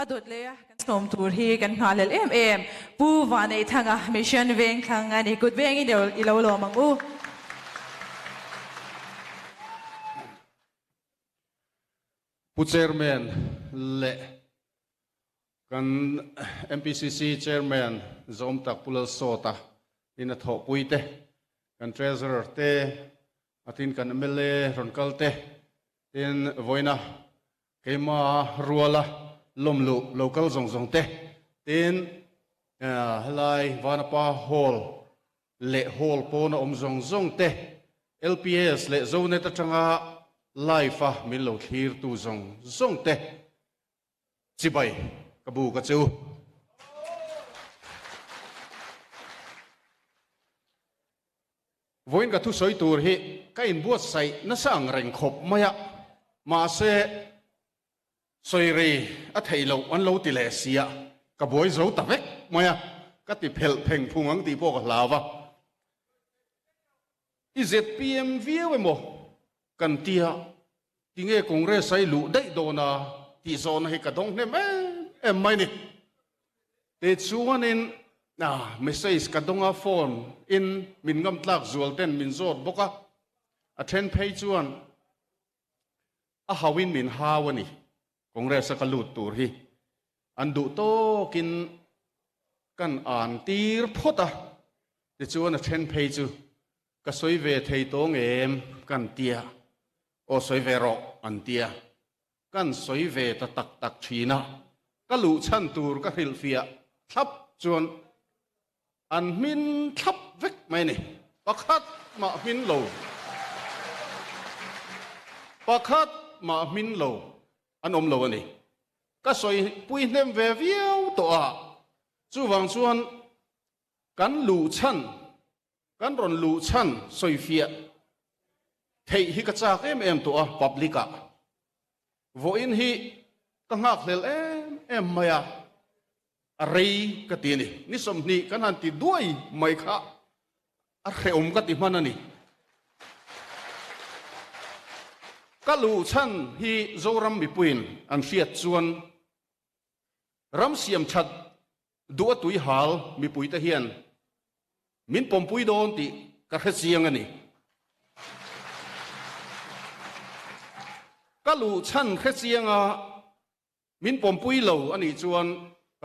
adut le kan som tur hi kan ngalel em pu Vana thanga mission veng thanga ni kut veng i lo lo mang u pu chairman le kan MPCC chairman zom tak pulal sota in a tho puite kan treasurer te atin kan MLA ronkal te in voina kema ruala lomlu local zong te tin lai Vana pa hall le hall pona zong te LPS le zone ta changa life a min lo thir tu zong te chibai kabu ka chu voin ka thu soi tur hi ka in buat sai na sang reng khop maya ma se soi ri a thailo an lo ti le sia ka boi zo ta vek maya ka ti phel pheng phung ang ti po ka lawa izpm view mo kan tia tinge congress sai lu dai do na ti zon hi ka dong ne em mai ni te chuan in message ka donga phone in min ngam tlak zual ten min zot boka a then phei chuan a hawin min hawani congress ka lut tur hi an du to kin kan an tir phota te chuan a then phei chu ka soi ve thei tong em kan tia o soi ve ro an tia kan soi ve ta tak thina ka lu chan tur ka hil fia thap chuan an min thap vek mai ni pakhat ma min lo pakhat ma min lo an lo ani ka soi pui nem ve viau to a chu wang chuan kan lu chan kan ron lu chan soi fia thei hi ka chak em to a publica vo in hi ka ngak lel em maya arei ka ti ni som ni kan han ti duai mai kha a reom ka ti manani ka lu chan hi zoram mi puin an fiat chuan ram siam that du tui hal mi pui ta hian min pom pui don ti ka kha siang ani ka lu chan kha sianga min pom pui lo ani chuan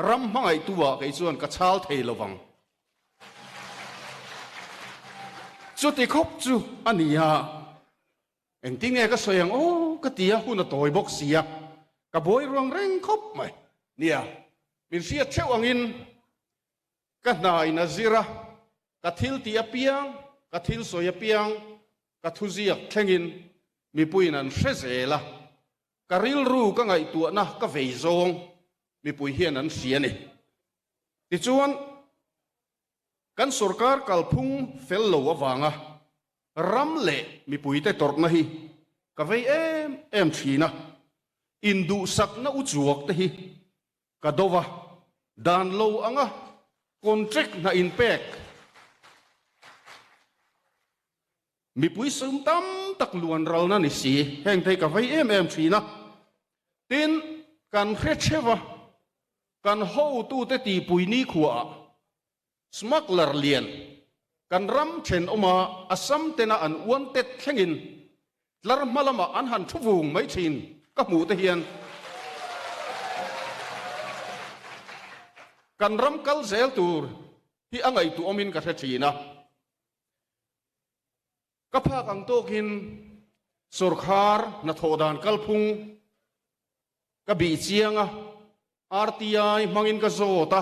ram mangai tuwa kai chuan ka chal thei lowang chu ti khop chu ania eng ting e ka soyang o ka tia huna toy box sia ka boi ruang reng khop mai nia min sia cheu angin ka nai na zira ka thil ti apiang ka thil soy apiang ka thuziak thlengin mi puin an hrezela ka ril ru ka ngai tu na ka vei zong mi pui hian an sia ni ti chuan kan sarkar kalphung fel lo awanga ram le mi pui te tor na hi ka vei em thina indu sak na u chuak te hi ka dowa dan lo anga contract na in pek mi pui sum tam tak luan ral na ni si heng thei ka vei em thina tin kan khrechewa kan ho tu te ti pui ni khuwa smuggler lian kan ram chen oma asam tena an wanted thengin tlar malama an han thuvung mai thin ka mu te hian kan ram kal zel tur hi angai tu omin ka thina ka phak ang tokin sarkar na thodan kalphung ka bi chianga RTI mangin ka zota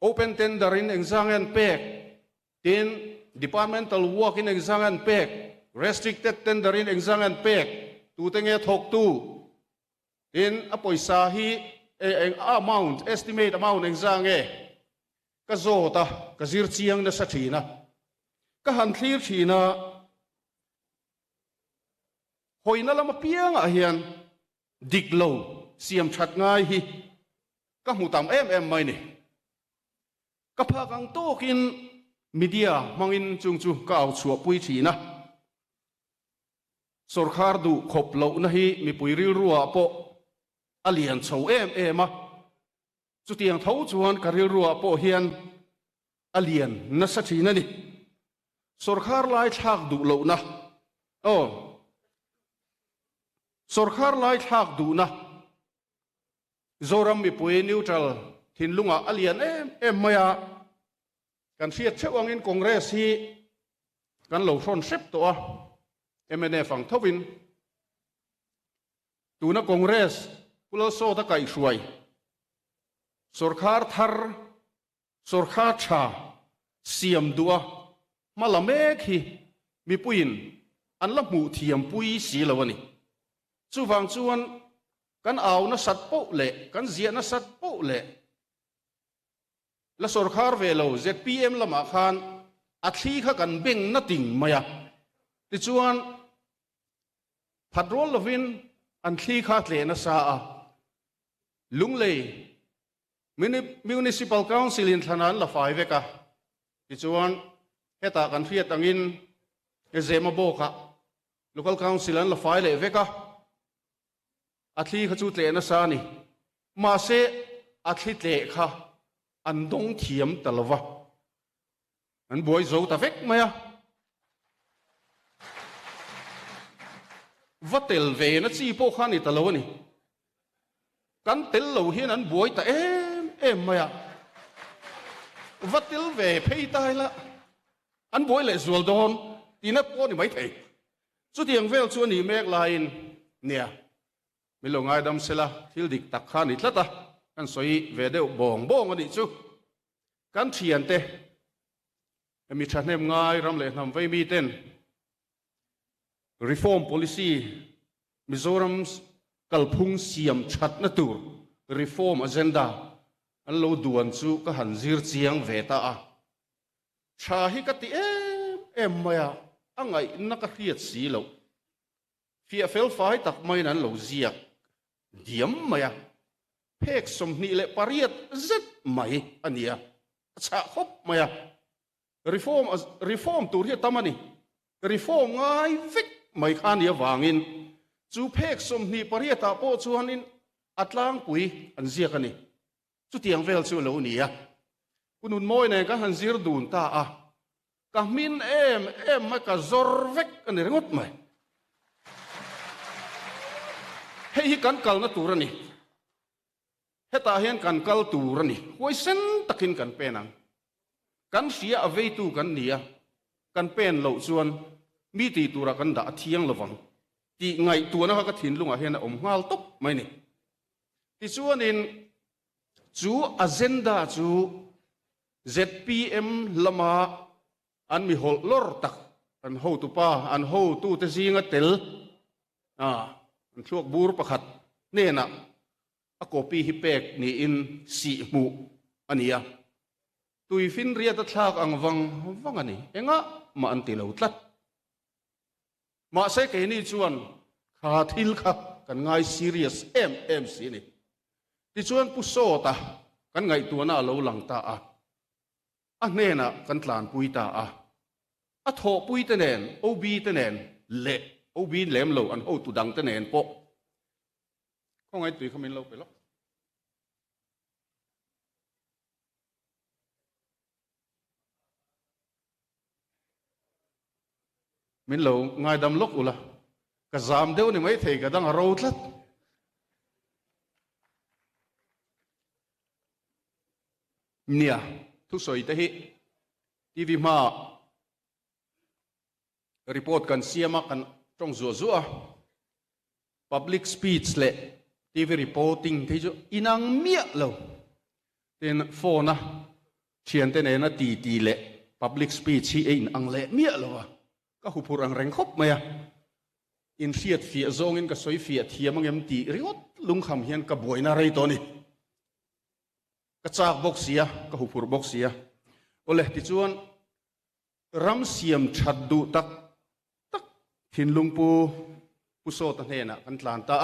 open tender in exangan pek tin departmental work in exangan pek restricted tender in exangan pek tu tenge thok tu in a poisa hi amount estimate amount exange ka zota ka zir chiang na sa thina ka han thlir thina hoina lama piang a hian diklo siam that ngai hi ka mutam em mai ni ka phakang tokin media mangin chung chu ka au chua pui thina sarkar du khop lo na hi mi puiril ruwa po alien chou em a chu tiang tho chuan karil ruwa po hian alien na sa thina ni sarkar lai thak du lo na sarkar lai thak du na zoram mi pui neutral thin lunga alien em maya kan fiat chewang in congress hi kan lo thon sep to a mna phang thowin tuna congress pulo so ta kai hruai sarkar thar sarkar tha siam dua malamek hi mi puin an la mu thiam pui si lawani chu wang chuan kan aw na sat po le kan zia na sat po le la sarkar velo zpm lama khan athli kha kan beng na ting maya ti chuan patrol lovin an thli kha tle na sa a lunglei municipal council in thanan la fai veka ti chuan heta kan fiat angin ezema boka local council an la fai le veka athli kha chu tle na sa ni ma se athli tle kha an dong thiam talwa an boi zo ta vek maya vatel ve na chi po khani talo ni kan tel lo hian an boi ta em maya vatel ve phei tai la an boi le zual don tina po ni mai thei chu tiang vel chu ni mek lain nia mi lo ngai dam sela thil dik tak khani tlata kan soi ve deuh bong ani chu kan thian te mi thahnem ngai ram le nam vei mi ten reform policy Mizoram kalphung siam that na tur reform agenda an lo duan chu ka hanzir chiang ve ta a tha hi ka ti em maya angai na ka riat si lo fia fel fai tak mai nan lo ziak diam maya phek som ni le pariat zet mai ania cha khop maya reform tur hi tamani reform ngai vek mai khan ya wangin chu phek som ni pariata po chuanin atlang pui an ziak ani chu tiang vel chu lo nia kunun moi ne ka hanzir dun ta a ka min em ma ka zor vek ani rengot mai hei kan kal na turani heta hian kan kal turani hoi sen takin kan penang kan fia avei tu kan nia kan pen lo chuan mi ti tura kan da thiang lawang ti ngai tu na ka thin lunga hian om ngal top mai ni ti chuan in chu agenda chu zpm lama an mi hol lor tak an ho tu pa an ho tu te zinga tel an thuak bur pakhat ne na a copy hi pek ni in si mu ania tui fin ria ta thlak ang wang ani enga ma an ti lo tlat ma se ke ni chuan kha thil kha kan ngai serious em si ni ti chuan pu so ta kan ngai tu na lo lang ta a ne na kan tlan pui ta a tho pui te nen ob te nen le ob lem lo an ho tu dang te nen po ko ngai tui khamin lo pe lo min lo ngai dam lok ula ka zam deu ni mai thei ka dang ro tlat nia thu soi te hi tv ma report kan siama kan trong zo zo public speech le tv reporting thei jo inang mia lo ten phone na thian te ne na ti le public speech hi in ang le mia lo ka hupur ang reng khop maya in fiat fia zong in ka soi fiat thiam angem ti riot lung kham hian ka boina rei to ni ka chak box sia ka hupur box sia ole ti chuan ram siam that du tak thin lung pu so ta hne na kan tlan ta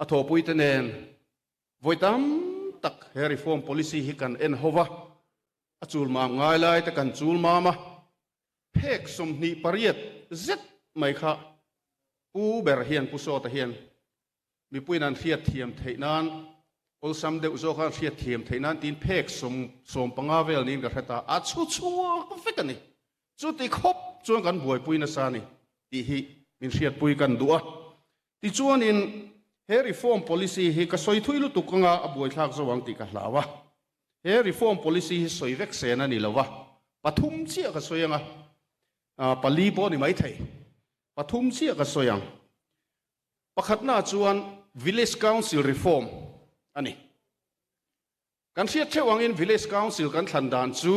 a tho pui te nen voitam tak he reform policy hi kan en hova a chul ma ngai lai te kan chul ma phek som ni pariat zet mai kha pu ber hian pu so ta hian มีปุ้ยนันเทียดเทียมเทนั้นอลซัมเดอุโซขันเทียดเทียมเทนั้นตีนเพกสมปังอาเวลนี้กับเหตุอาชัวก็ฟิกันนี่จุดที่ครบจวนกันบวยปุ้ยนัสานี่ที่ฮิมินเทียดปุ้ยกันดัวที่จวนอินเฮริฟอร์ม policy ฮิก็สอยทุยลุตุกงาบวยทักสว่างติกันลาวะเฮริฟอร์ม policy ฮิสอยเวกเซนันนี่ลาวะปฐุมเชี่ยก็สอยยังปลีโปนี่ไม่ไทยปฐุมเชี่ยก็สอยยังประคัดหน้าจวน village council reform อันนี้การเชียร์เชวังอิน village council กันทันดานจู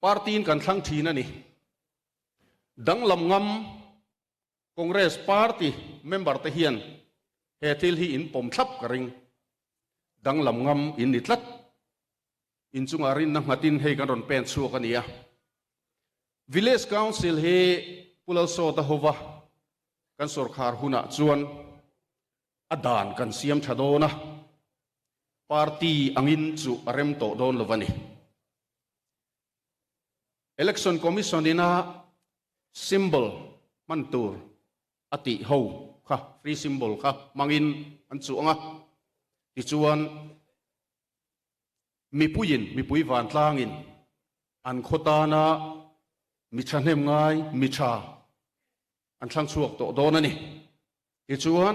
ปาร์ตีนกันทั้งทีนั่นนี่ดังลำงำ Congress Party member ตะเฮียนเฮติลฮีอินปมทับกระริงดังลำงำอินนิตลัดอินจุงอารินนักมาตินให้กันรอนเป็นชัวกันเนี่ย village council เฮปุลโซตะฮวะกันสุรคาร์หุนะจวนอดานกันเสียมชะโดนะปาร์ตี้อังอินจูเรมโตโดนลวันนี้ election commission นี่นะ symbol มันตูร์อติโฮค่ะ free symbol ค่ะมังอินอันจูงะที่จวนมีผู้ยินมีผู้วันทางอินอันโคตานะมีชันเฮมง่ายมีชาอันช่างสวกโตโดนนี่ที่จวน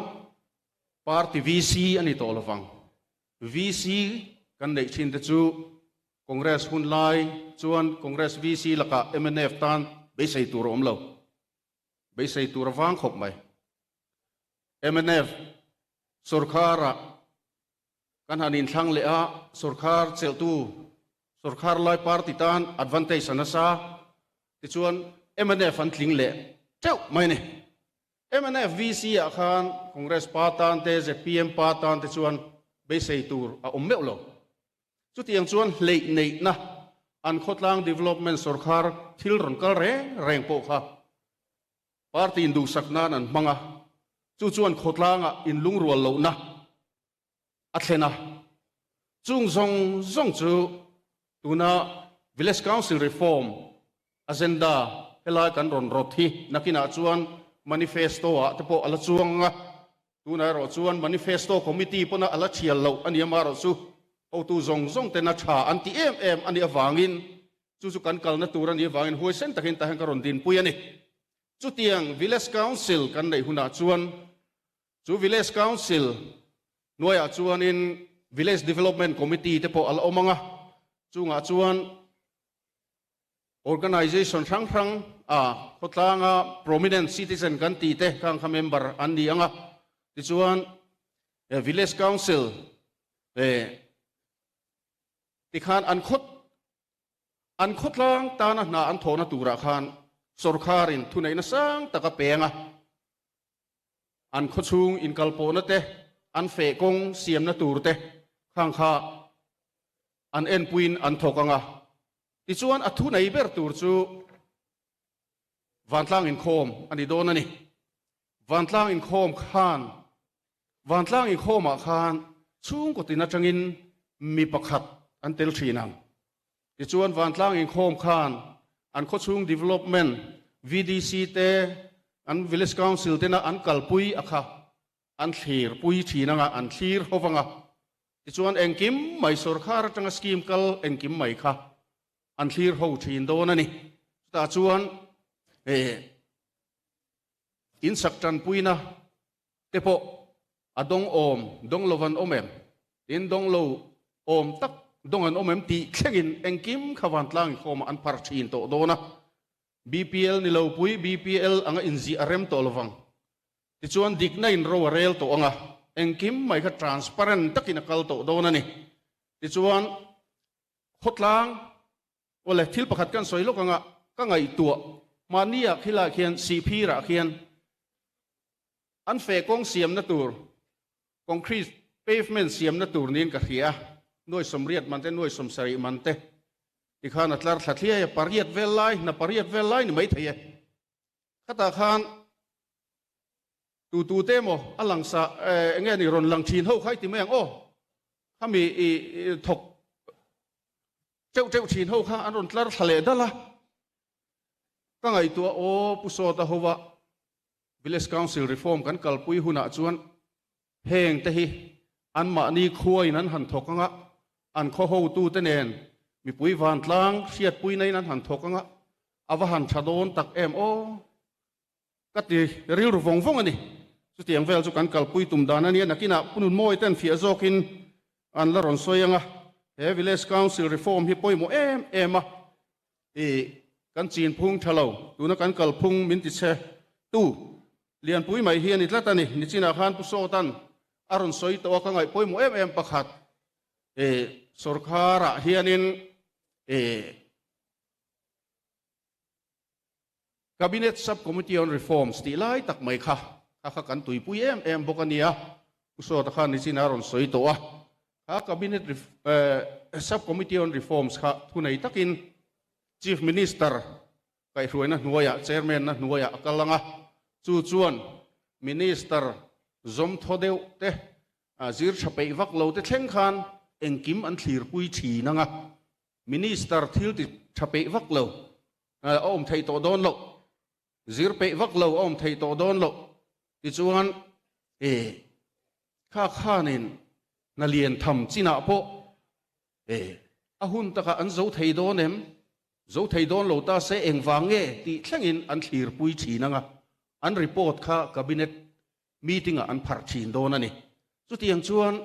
ปาร์ตี้ VC อันนี้โตละฟัง VC กันได้ชินเตจูคอนเกรสหุ่นไลจวนคอนเกรส VC ละกะ MNF ตันไม่ใช่ตัวรวมเราไม่ใช่ตัวระวังขบไหม MNF สุรคาระกันหันินช่างเละสุรคาร์เซลตูสุรคาร์ไลปาร์ตี้ตัน advantage นะซาที่จวน MNF อันทิ้งเละเจ้าไม่เนี่ย MNF VC อาคารคอนเกรสปาตันเตจ PM ปาตันที่จวนไม่ใช่ตัวเมลโลจุดที่ยังจวนเละเนยนะอันโคตรล่าง development สุรคาร์ทิลรอนก็แรงโปค่ะปาร์ตี้อินดูสักนานันมังอ่ะจู่จวนโคตรล่างอินลุงรัวโลนะอัดเลนะจุงซงจู่ตัวน่ะ village council reform agenda เฮลัยกันรอนรถที่นักกินาจวน manifesto แต่พออัลจวงตัวน่ะรอจวน manifesto committee พอน่ะอัลเชียลโลอันนี้มารอสู้เอาตัวซงแต่น่ะชาอันที่อันนี้วางอินจู่กันกัลน่ะตัวนั้นนี้วางอินหัวเส้นตะเห็นตะเห็นกันรอนดินปุยนี่จุดที่ยัง village council กันได้หุ่นจวนจู่ village council หน่วยจวนอิน village development committee แต่พออัลอมังจู่จวน organization ครั้งโคตรล่างprominent citizen กันตีเตะข้าง member อันนี้ที่จวน village council ที่ขานอันคดล่างตานะอันโทนะตูระขานสุรคารินทุนไหนนะสังตะกะเปียงอันคดชุงอินกัลโปนะเตอันเฟกงเสียมนะตูรเตข้างข้าอันเอ็นปุยนอันทกังที่จวนอัทุนไหนเบอร์ตูรจูวันล่างอินโคมอันนี้โดนนี่วันล่างอินโคมขานวันล่างอินโคมขานชุงกตินะจังอินมีประคัดอันเตลชีนังที่จวนวันล่างอินโคมขานอันโคชุง development VDC เตอัน village council เตนะอันกัลปุยอะค่ะอันทีร์ปุยชีนังอันทีร์ฮอฟังที่จวนเอ็งกิมไม่สุรคาร์จังสกีมกัลเอ็งกิมไม่ค่ะอันทีร์ฮอชีนโดนนี่แต่จวนอินสักจันปุยนะเตปอดงอมดงโลวันอมเอ็มอินดงโลอมตักดงอันอมเอ็มตีเข่งเอ็งกิมขวันล่างโคมอันพาร์ชีนโตโดนะ BPL นี่เราปุย BPL อังอินซีอาร์เอ็มโตลวังที่ชวนดิกนัยน์รัวเรลโตอังเอ็งกิมไม่ค่ะ transparent ตักินักกัลโตโดนะนี่ที่ชวนขดล่างว่าเลยทิลประคัดกันสวยลูกอังก็ไงตัวมานี่อะที่ละเขียน CP ละเขียนอันเฟกงเสียมนะตัวคอนกรีต pavement เสียมนะตัวนี้ก็เขียหน่วยสมเรียดมันเต้หน่วยสมสริมันเต้ที่ข้านัดลาร์ทัดเลียปารีดเวลไลนะปารีดเวลไลนี่ไม่เทียข้าตาข้านตูเต้โมอัลลังซาเงี้ยนี่รอนลังชีนเขาใครที่เมืองโอ้ข้ามีถกเจ้าชีนเขาข้าอันรอนลาร์ทะเลได้ละก็ไงตัวโอ้ปุโซตะหัว village council reform kan kalpui huna chuan heng te hi an ma ni khuai nan han thokanga an kho ho tu te nen mi pui van tlang siat pui nei nan han thokanga awa han thadon tak em o kati ril ru vong vong ani chu tiang vel chu kan kalpui tum dan ani nakina punun moi ten fia zokin an la ron soyanga he village council reform hi poi mo em a e kan chin phung thalo tuna kan kalphung min ti che tu lian pui mai hian itla tani ni china khan pu so tan aron soi to ka ngai poi mo em pakhat e sarkara hianin e cabinet subcommittee on reforms ti lai tak mai kha kan tui pui em bokania pu so ta khan ni china aron soi to a cabinet subcommittee on reforms kha thunai takin chief minister kai hruina hnuaya chairman na hnuaya akalanga chu chuan minister zom thodeu te zir thapei vak lo te thleng khan engkim an thlir pui thi nanga minister thil ti thapei vak lo om thei to don lo zir pe vak lo om thei to don lo ti chuan khanin na lian tham china po ahun taka an zo thei don em zo thei don lo ta se engwange ti thlengin an thlir pui thi nanga an report kha cabinet meeting an phar thin don ani chu tiang chuan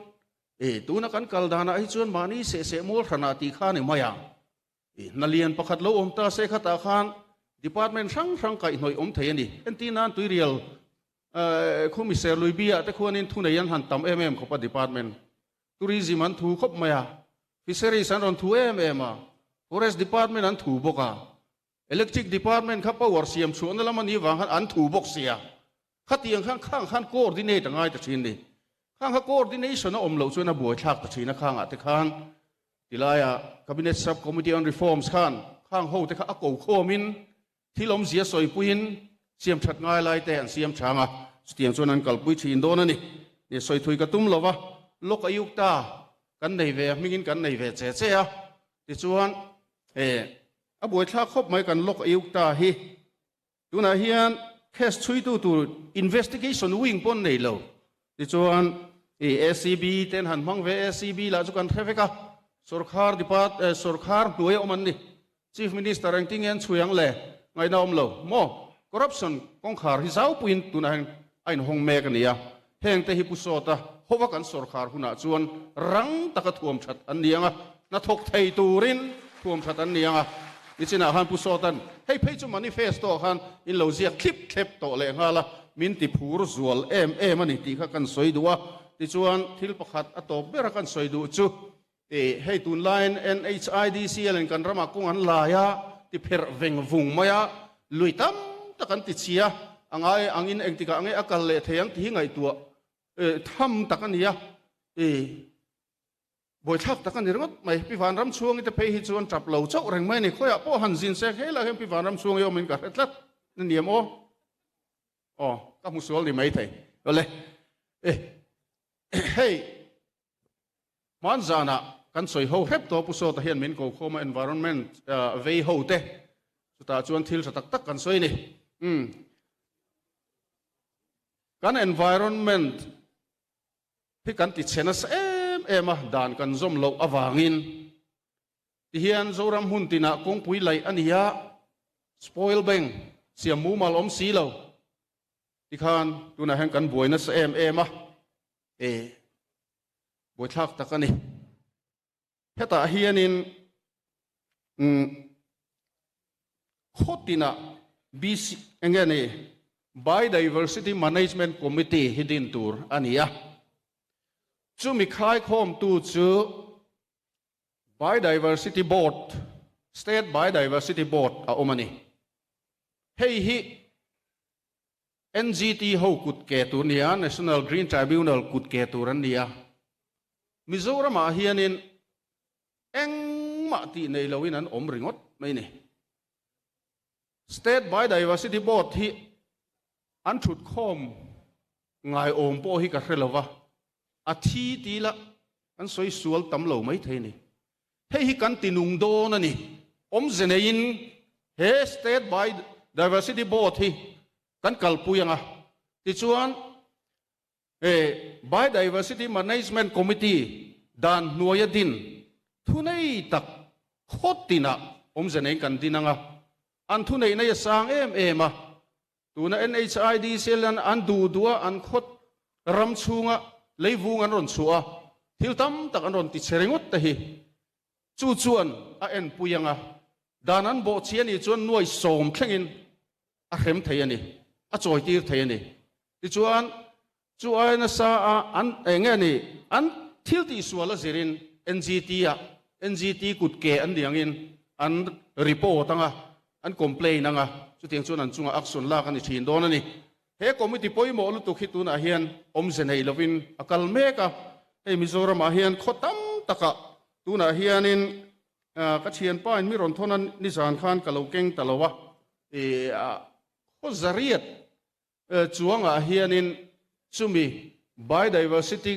tuna kan kaldana ai chuan mani se mol thana ti kha ni maya nalian pakhat lo om ta se khata khan department sang kai noi om thei ani entinan tuirial commissaire luibia te khuanin thunayan han tam khopa department tourism an thu khop maya fisheries an ron thu a forest department an thu boka electric department kha power siam chuan lamani wang an thu bok sia khatiang khang coordinate ngai ta thin ni khang coordination om lo chuan a boi thak ta thina khang ate khan tilaya cabinet subcommittee on reforms khang ho te kha a ko khomin thilom zia soi puin siam that ngai lai te an siam thanga stiang chuan an kalpui thin don ani ni soi thui ka tum lova lok ayukta kan nei ve mingin kan nei ve che a ti chuan a boi thak khop mai kan lok ayukta hi tuna hian case chui tu investigation wing pon nei lo ti chuan SCB ten han mang ve SCB la chu kan theveka sarkar duai oman ni chief minister ang tingen chuyang le ngai na om lo mo corruption kong khar hi zau puin tuna ain hong me ka nia heng te hi pu sota howa kan sarkar huna chuan rang taka thuam that an nianga na thok thei turin thuam that an nianga ichina han pu sotan hei phei chu manifesto han in lo zia clip to le ngala min ti phur zual em ani ti kha kan soi duwa ti chuan thil pakhat atop bera kan soi du chu hei tun line NHIDCL kan rama kung an laya ti pher veng vung maya luitam takan ti chia angai angin engtika angai akal le theyang ti ngai tua tham takania boi thak takan ni ringot mai pi van ram chuang ite phei hi chuan trap lo chau reng mai ni khoya po han jin se khela hem pi van ram chuang yo min ka tlat ni niam o ka mu sual ni mai thei ole hey man zana kan soi ho hep to pu so ta hian min ko khoma environment vei ho te chuta chuan thil sa tak kan soi ni kan environment hi kan ti chenas ema dan kan zom lo awangin ti hian zoram hun tina kong pui lai ania spoil beng siam mu mal om si lo ti khan tuna hang kan boina sa ema boi thak takani heta hianin khotina BC engene biodiversity management committee hidin tur ania chu mi khai khom tu chu biodiversity board state biodiversity board a omani hei hi NGT ho kut ke tu nia National Green Tribunal kut ke tu ran nia Mizoram a hianin eng ma ti nei lowin an om ringot mai ni state biodiversity board hi an thut khom ngai om po hi ka hrelowa a thi ti la an soi sual tam lo mai thei ni hei hi kan tinung do na ni om zenein he state biodiversity board hi kan kalpuyanga ti chuan biodiversity management committee dan nuaya din thunei tak khotina omzanei kan dinanga an thunei na sang em tuna NHID selan an du dua an khot ram chunga leivung an ron chua hiltam tak an ron ti cheringot ta hi chu chuan a en puyanga danan bo chian ni chuan nuai som thlengin a khem thei ani a choi tir thei ani ti chuan chu ai na sa an nge ni an thil ti suala zirin NGT kut ke an diangin an report anga an complain anga chu tiang chuan an chunga action la kan thin don ani he committee poimo lu tu khituna hian omzenei lovin akal meka he Mizoram a hian khotam taka tuna hianin ka thian pa in mi ron thonan ni zan khan kalokeng talowa khozariat chuanga hianin chumi biodiversity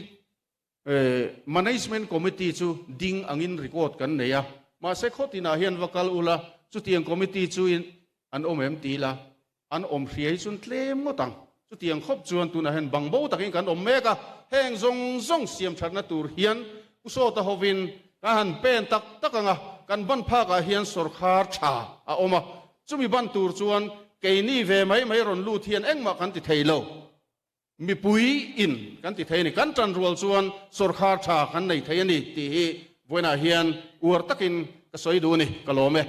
management committee chu ding angin record kan neya ma se khotina hian vakal ula chu tiang committee chu in an om tila an om hriai chun tlem ngotang chu tiang khop chuan tuna hen bangbo takin kan om meka heng zong siam thatna tur hian uso ta hovin ka han pen tak takanga kan ban pha ka hian sarkar tha a oma chumi ban tur chuan keini ve mai ron lu thian engma kan ti theilo mi pui in kan ti theini kan tran rual chuan sarkar tha kan nei thei ani ti hi voina hian ur takin ka soi du ni kalome